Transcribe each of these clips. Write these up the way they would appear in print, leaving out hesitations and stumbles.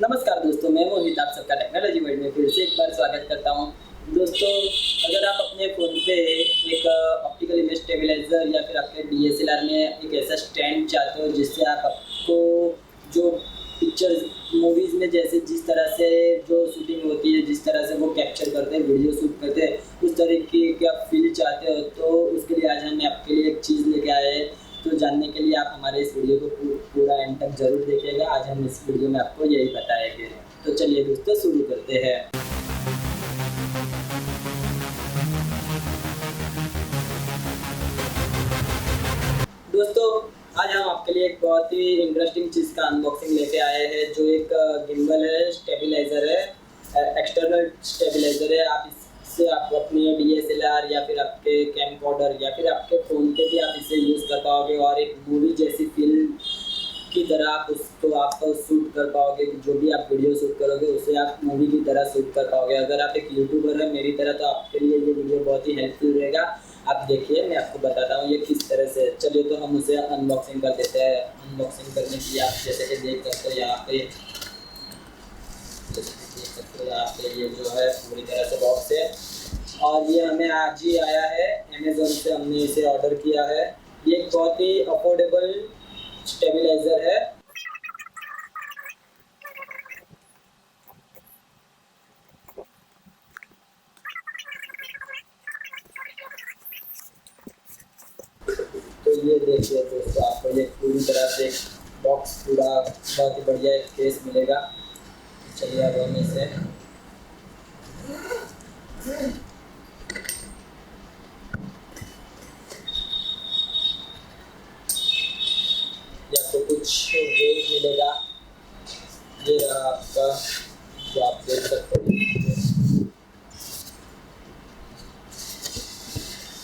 नमस्कार दोस्तों, मैं मोहित आप सबका टेक्नोलॉजी वर्ल्ड में फिर से एक बार स्वागत करता हूं। दोस्तों, अगर आप अपने फ़ोन पे एक ऑप्टिकल इमेज स्टेबलाइज़र या फिर आपके DSLR में एक ऐसा स्टैंड चाहते हो जिससे आप आपको जो पिक्चर्स मूवीज़ में जैसे जिस तरह से जो शूटिंग होती है, जिस तरह से वो कैप्चर करते हैं, वीडियो शूट करते हैं, उस तरीके की आप फ़ील चाहते हो, तो उसके लिए आज हमने आपके लिए एक चीज़ लेके आए हैं। तो जानने के लिए आप हमारे इस वीडियो को पूरा एंड तक ज़रूर देखिएगा। आज हम इस वीडियो में आपको यही बताएंगे। तो चलिए दोस्तों, शुरू करते हैं। दोस्तों, आज हम आपके लिए एक बहुत ही इंटरेस्टिंग चीज़ का अनबॉक्सिंग लेके आए हैं, जो एक गिम्बल है, स्टेबलाइज़र है, एक्सटर्नल स्टेबलाइज़र है। आप इससे आप अपने DSLR या फिर आपके कैमकॉर्डर या फिर आपके फ़ोन पे भी आप इसे यूज़ कर पाओगे और एक मूवी जैसी फील की तरह आप उसको आप शूट कर पाओगे। जो भी आप वीडियो शूट करोगे उसे आप मूवी की तरह शूट कर पाओगे। अगर आप एक यूट्यूबर हैं मेरी तरह, तो आपके लिए ये वीडियो बहुत ही हेल्पफुल रहेगा। आप देखिए, मैं आपको बताता हूँ ये किस तरह से। चलिए तो हम उसे अनबॉक्सिंग कर देते हैं। अनबॉक्सिंग करने के लिए आप जैसे कि देख सकते हो यहाँ पे, यहाँ पे ये जो है पूरी तरह से बॉक्स है और ये हमें आज ही आया है। अमेज़न से हमने इसे ऑर्डर किया है। ये एक बहुत ही अफोर्डेबल स्टेबलाइज़र है। तो ये देखिए दोस्तों, आपको ये पूरी तरह से बॉक्स पूरा बहुत ही बढ़िया एक केस मिलेगा। चलिए अब हम इसे आपको कुछ वेट मिलेगा। ये रहा आपका, जो आप देख सकते हैं।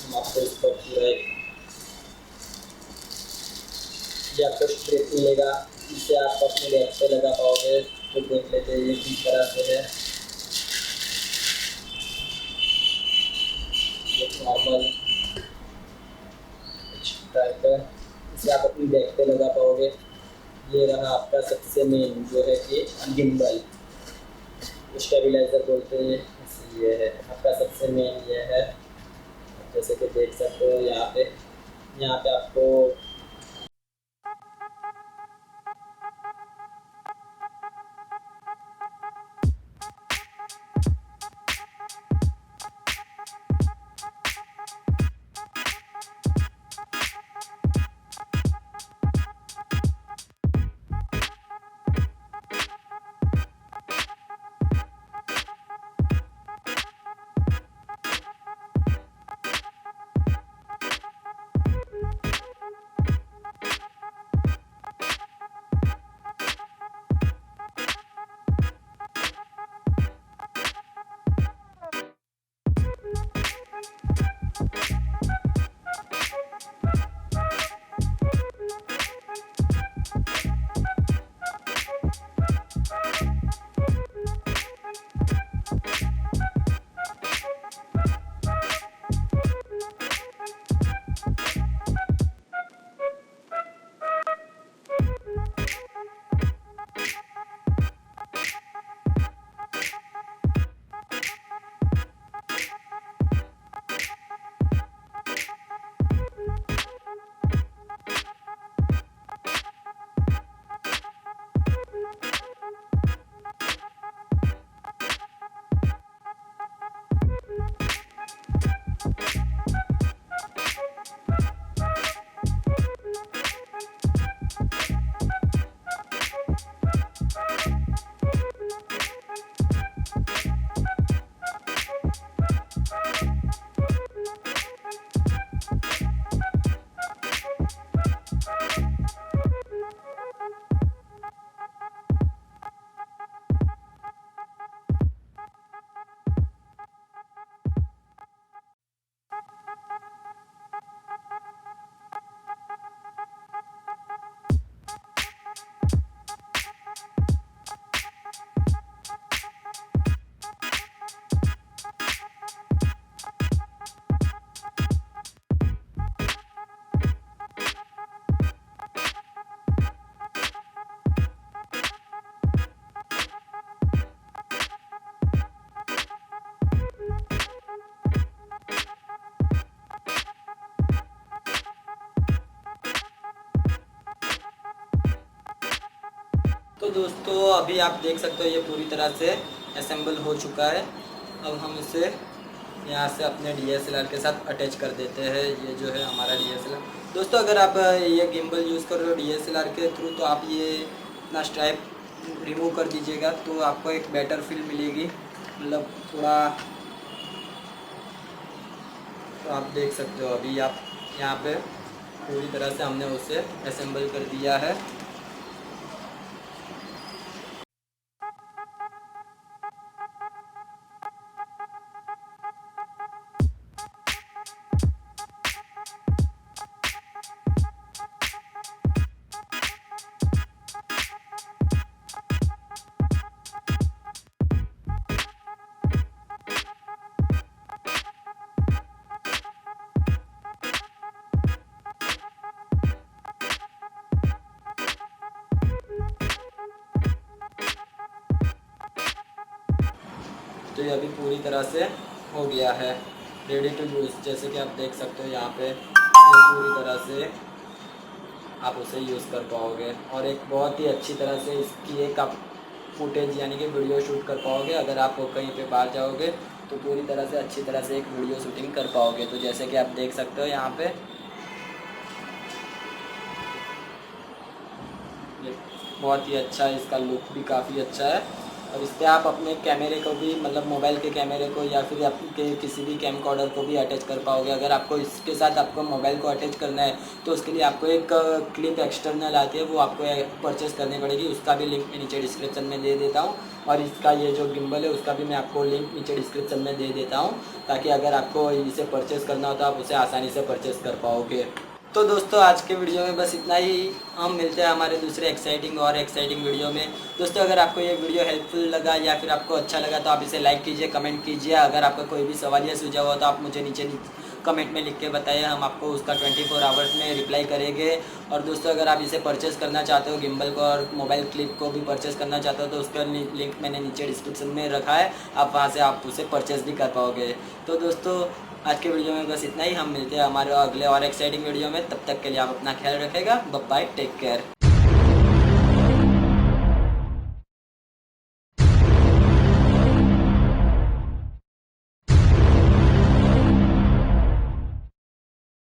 हम आपको इस पर पूरा ये आपको स्ट्रिप मिलेगा, जिससे आप अपने बैग पे लगा पाओगे। तो देख लेते हैं ये किस तरह से है। ये नॉर्मल टाइप है, इसे आप अपनी बैग पे लगा पाओगे। ये रहा आपका सबसे मेन जो है कि गिम्बल, स्टेबलाइज़र बोलते हैं, ये है आपका सबसे मेन। ये है जैसे कि देख सकते हो यहाँ पे आपको दोस्तों अभी आप देख सकते हो ये पूरी तरह से असेंबल हो चुका है। अब हम इसे यहाँ से अपने DSLR के साथ अटैच कर देते हैं। ये जो है हमारा DSLR। दोस्तों अगर आप ये गिम्बल यूज़ कर रहे हो DSLR के थ्रू तो आप ये अपना स्ट्राइप रिमूव कर दीजिएगा, तो आपको एक बेटर फील मिलेगी, मतलब थोड़ा। तो आप देख सकते हो अभी आप यहाँ पे पूरी तरह से हमने उसे असेंबल कर दिया है। तो ये अभी पूरी तरह से हो गया है, रेडी टू यूज़। जैसे कि आप देख सकते हो यहाँ पे ये पूरी तरह से आप उसे यूज़ कर पाओगे और एक बहुत ही अच्छी तरह से इसकी एक आप फुटेज यानी कि वीडियो शूट कर पाओगे। अगर आप कहीं पे बाहर जाओगे तो पूरी तरह से अच्छी तरह से एक वीडियो शूटिंग कर पाओगे। तो जैसे कि आप देख सकते हो यहाँ पे ये बहुत ही अच्छा है, इसका लुक भी काफ़ी अच्छा है। और इस पर आप अपने कैमरे को भी, मतलब मोबाइल के कैमरे को या फिर आपके किसी भी कैमकॉर्डर को भी अटैच कर पाओगे। अगर आपको इसके साथ आपको मोबाइल को अटैच करना है तो उसके लिए आपको एक क्लिप एक्सटर्नल आती है, वो आपको परचेस करनी पड़ेगी। उसका भी लिंक मैं नीचे डिस्क्रिप्शन में दे देता हूँ, और इसका ये जो गिम्बल है उसका भी मैं आपको लिंक नीचे डिस्क्रिप्शन में दे देता हूँ, ताकि अगर आपको इसे परचेस करना हो तो आप उसे आसानी से परचेस कर पाओगे। तो दोस्तों आज के वीडियो में बस इतना ही। हम मिलते हैं हमारे दूसरे एक्साइटिंग वीडियो में। दोस्तों अगर आपको ये वीडियो हेल्पफुल लगा या फिर आपको अच्छा लगा तो आप इसे लाइक कीजिए, कमेंट कीजिए। अगर आपका कोई भी सवाल या सुझाव हो तो आप मुझे नीचे कमेंट में लिख के बताइए, हम आपको उसका 24 आवर्स में रिप्लाई करेंगे। और दोस्तों अगर आप इसे परचेस करना चाहते हो, गिम्बल को और मोबाइल क्लिप को भी परचेस करना चाहते हो, तो उसका लिंक मैंने नीचे डिस्क्रिप्शन में रखा है, आप वहाँ से आप उसे परचेस भी कर पाओगे। तो दोस्तों आज के वीडियो में बस इतना ही। हम मिलते हैं हमारे अगले और एक्साइटिंग वीडियो में। तब तक के लिए आप अपना ख्याल रखेगा। Bye bye, take care.